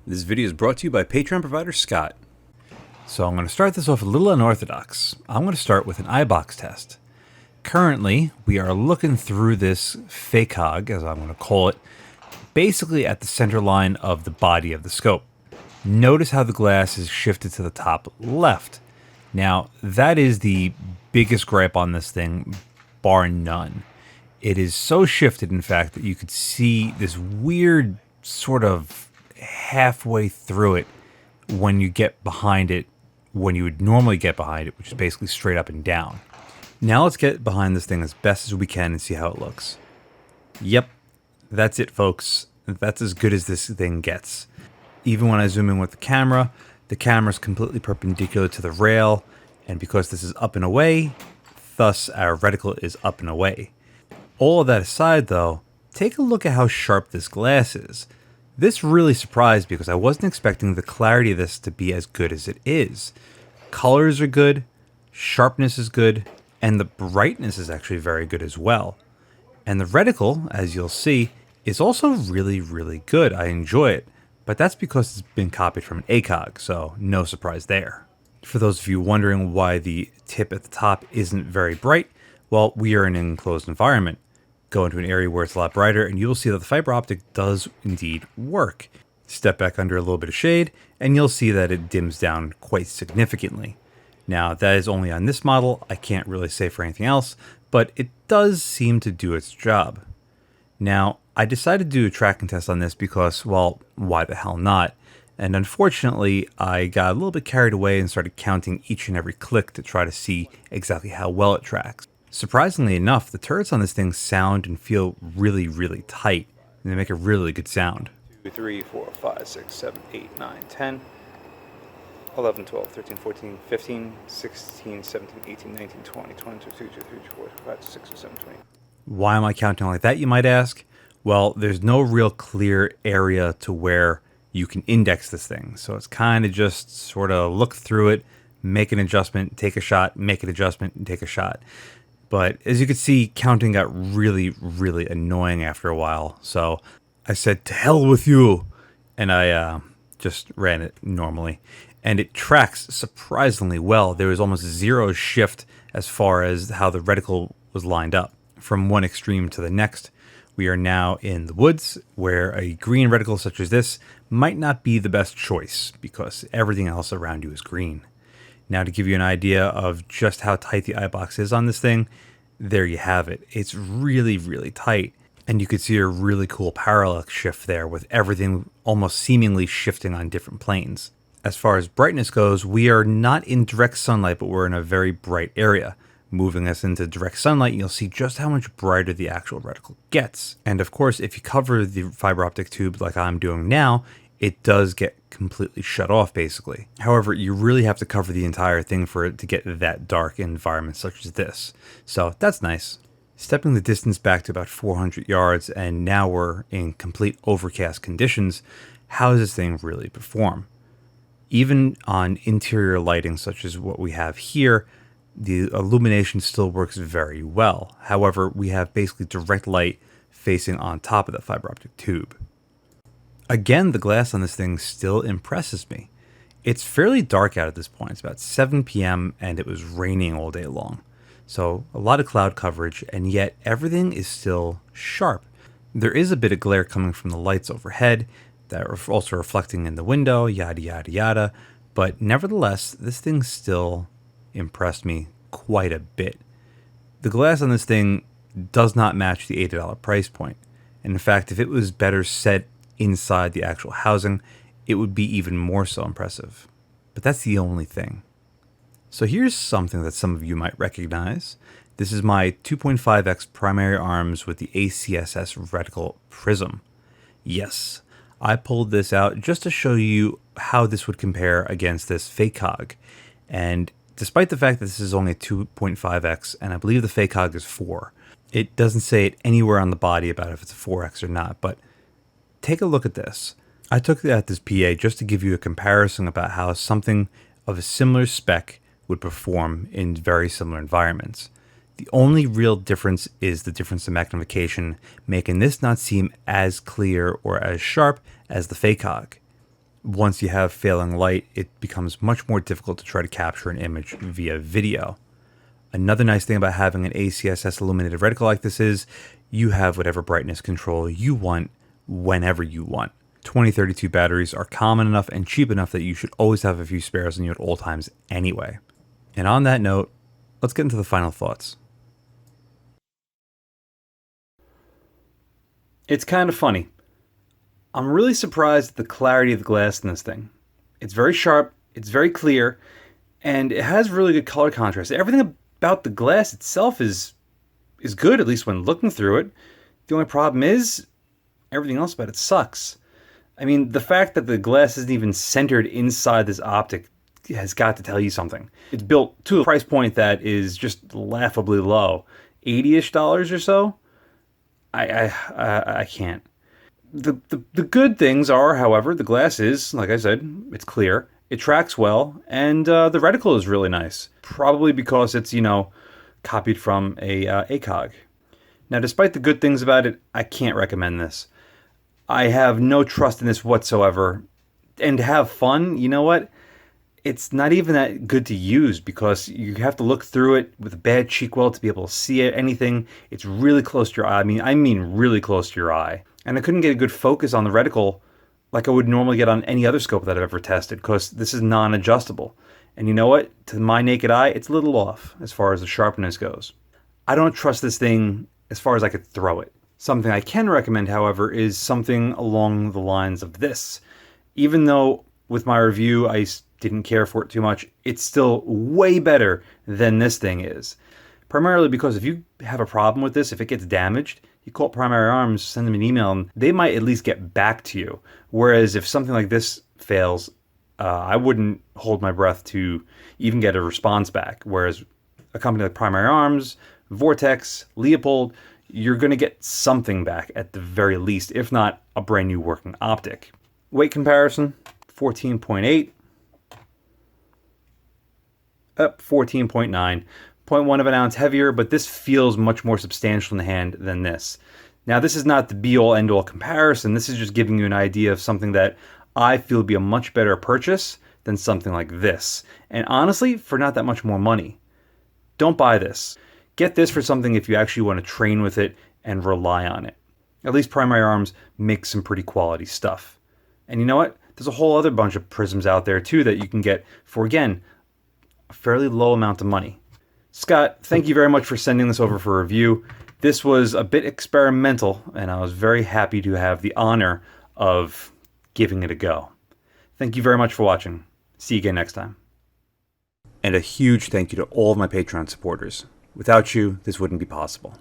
This video is brought to you by Patreon provider Scott. So I'm going to start this off a little unorthodox. I'm going to start with an eye box test. Currently, we are looking through this FACOG, as I'm going to call it, basically at the center line of the body of the scope. Notice how the glass is shifted to the top left. Now, that is the biggest gripe on this thing, bar none. It is so shifted, in fact, that you could see this weird sort of halfway through it when you get behind it, when you would normally get behind it, which is basically straight up and down. Now let's get behind this thing as best as we can and see how it looks. Yep, that's it, folks. That's as good as this thing gets. Even when I zoom in with the camera's completely perpendicular to the rail, and because this is up and away, thus our reticle is up and away. All of that aside though, take a look at how sharp this glass is. This really surprised me because I wasn't expecting the clarity of this to be as good as it is. Colors are good, sharpness is good, and the brightness is actually very good as well. And the reticle, as you'll see, is also really, really good. I enjoy it, but that's because it's been copied from an Acog, so no surprise there. For those of you wondering why the tip at the top isn't very bright, well, we are in an enclosed environment. Go into an area where it's a lot brighter and you'll see that the fiber optic does indeed work. Step back under a little bit of shade and you'll see that it dims down quite significantly. Now that is only on this model. I can't really say for anything else, but it does seem to do its job. Now I decided to do a tracking test on this because, well, why the hell not? And unfortunately I got a little bit carried away and started counting each and every click to try to see exactly how well it tracks. Surprisingly enough, the turrets on this thing sound and feel really, really tight, and they make a really good sound. 2, 3, 4, 5, 6, 7, 8, 9, 10, 11, 12, 13, 14, 15, 16, 17, 18, 19, 20, 22, 23, 24, 25, 6, 7, 20. Why am I counting like that, you might ask? Well, there's no real clear area to where you can index this thing, so it's kind of just sort of look through it, make an adjustment, take a shot, make an adjustment, and take a shot. But as you can see, counting got really, really annoying after a while. So I said, to hell with you. And I just ran it normally. And it tracks surprisingly well. There was almost zero shift as far as how the reticle was lined up. From one extreme to the next, we are now in the woods, where a green reticle such as this might not be the best choice because everything else around you is green. Now, to give you an idea of just how tight the eye box is on this thing, there you have it. It's really, really tight. And you could see a really cool parallax shift there with everything almost seemingly shifting on different planes. As far as brightness goes, we are not in direct sunlight, but we're in a very bright area. Moving us into direct sunlight, you'll see just how much brighter the actual reticle gets. And of course, if you cover the fiber optic tube like I'm doing now, it does get completely shut off basically. However, you really have to cover the entire thing for it to get that dark environment such as this. So that's nice. Stepping the distance back to about 400 yards and now we're in complete overcast conditions, how does this thing really perform? Even on interior lighting such as what we have here, the illumination still works very well. However, we have basically direct light facing on top of the fiber optic tube. Again, the glass on this thing still impresses me. It's fairly dark out at this point. It's about 7 p.m. and it was raining all day long. So a lot of cloud coverage, and yet everything is still sharp. There is a bit of glare coming from the lights overhead that are also reflecting in the window, yada, yada, yada. But nevertheless, this thing still impressed me quite a bit. The glass on this thing does not match the $80 price point. And in fact, if it was better set inside the actual housing, it would be even more so impressive. But that's the only thing. So here's something that some of you might recognize. This is my 2.5x primary arms with the ACSS reticle prism. Yes, I pulled this out just to show you how this would compare against this FACOG. And despite the fact that this is only a 2.5x, and I believe the FACOG is 4, it doesn't say it anywhere on the body about if it's a 4x or not, but take a look at this. I took it at this PA just to give you a comparison about how something of a similar spec would perform in very similar environments. The only real difference is the difference in magnification, making this not seem as clear or as sharp as the FACOG. Once you have failing light, it becomes much more difficult to try to capture an image via video. Another nice thing about having an ACSS illuminated reticle like this is you have whatever brightness control you want whenever you want. 2032 batteries are common enough and cheap enough that you should always have a few spares on you at all times anyway. And on that note, let's get into the final thoughts. It's kind of funny. I'm really surprised at the clarity of the glass in this thing. It's very sharp, it's very clear, and it has really good color contrast. Everything about the glass itself is good, at least when looking through it. The only problem is everything else about it sucks. I mean, the fact that the glass isn't even centered inside this optic has got to tell you something. It's built to a price point that is just laughably low. $80-ish or so? I can't. The good things are, however, the glass is, like I said, it's clear. It tracks well, and the reticle is really nice. Probably because it's, copied from a Acog. Now, despite the good things about it, I can't recommend this. I have no trust in this whatsoever. And to have fun, you know what? It's not even that good to use because you have to look through it with a bad cheek weld to be able to see it. Anything, it's really close to your eye. I mean really close to your eye. And I couldn't get a good focus on the reticle like I would normally get on any other scope that I've ever tested because this is non-adjustable. And you know what? To my naked eye, it's a little off as far as the sharpness goes. I don't trust this thing as far as I could throw it. Something I can recommend, however, is something along the lines of this. Even though with my review I didn't care for it too much, it's still way better than this thing is. Primarily because if you have a problem with this, if it gets damaged, you call Primary Arms, send them an email, and they might at least get back to you. Whereas if something like this fails, I wouldn't hold my breath to even get a response back. Whereas a company like Primary Arms, Vortex, Leopold, you're going to get something back at the very least, if not a brand new working optic. Weight comparison, 14.8, up 14.9, 0.1 of an ounce heavier, but this feels much more substantial in the hand than this. Now, this is not the be-all, end-all comparison. This is just giving you an idea of something that I feel would be a much better purchase than something like this. And honestly, for not that much more money. Don't buy this. Get this for something if you actually want to train with it and rely on it. At least Primary Arms makes some pretty quality stuff. And you know what? There's a whole other bunch of prisms out there too that you can get for, again, a fairly low amount of money. Scott, thank you very much for sending this over for review. This was a bit experimental, and I was very happy to have the honor of giving it a go. Thank you very much for watching. See you again next time. And a huge thank you to all of my Patreon supporters. Without you, this wouldn't be possible.